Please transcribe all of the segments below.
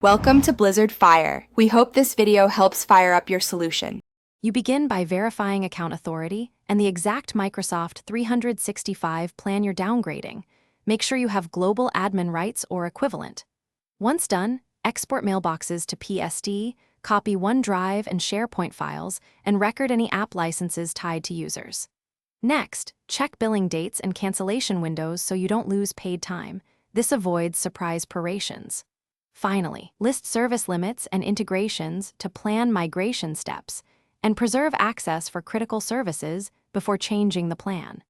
Welcome to Blizzard Fire. We hope this video helps fire up your solution. You begin by verifying account authority and the exact Microsoft 365 plan you're downgrading. Make sure you have global admin rights or equivalent. Once done, export mailboxes to PSD, copy OneDrive and SharePoint files, and record any app licenses tied to users. Next, check billing dates and cancellation windows so you don't lose paid time. This avoids surprise prorations. Finally, list service limits and integrations to plan migration steps, and preserve access for critical services before changing the plan.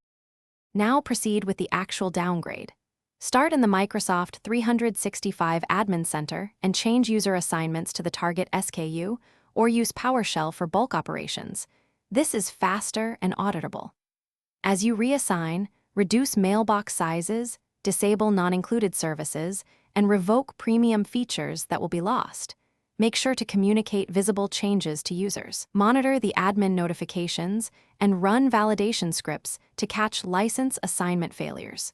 Now proceed with the actual downgrade. Start in the Microsoft 365 Admin Center and change user assignments to the target SKU, or use PowerShell for bulk operations. This is faster and auditable. As you reassign, reduce mailbox sizes, disable non-included services, and revoke premium features that will be lost. Make sure to communicate visible changes to users. Monitor the admin notifications and run validation scripts to catch license assignment failures.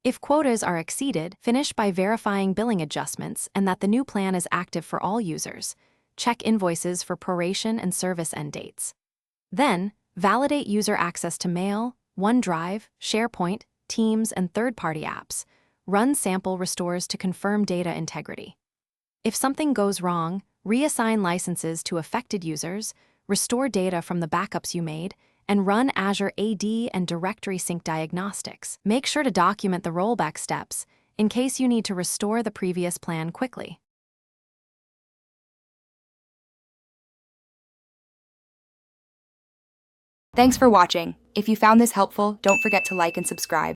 If quotas are exceeded, finish by verifying billing adjustments and that the new plan is active for all users. Check invoices for proration and service end dates. Then, validate user access to Mail, OneDrive, SharePoint, Teams, and third-party apps. Run sample restores to confirm data integrity. If something goes wrong, reassign licenses to affected users, restore data from the backups you made, and run Azure AD and directory sync diagnostics. Make sure to document the rollback steps in case you need to restore the previous plan quickly. Thanks for watching. If you found this helpful, don't forget to like and subscribe.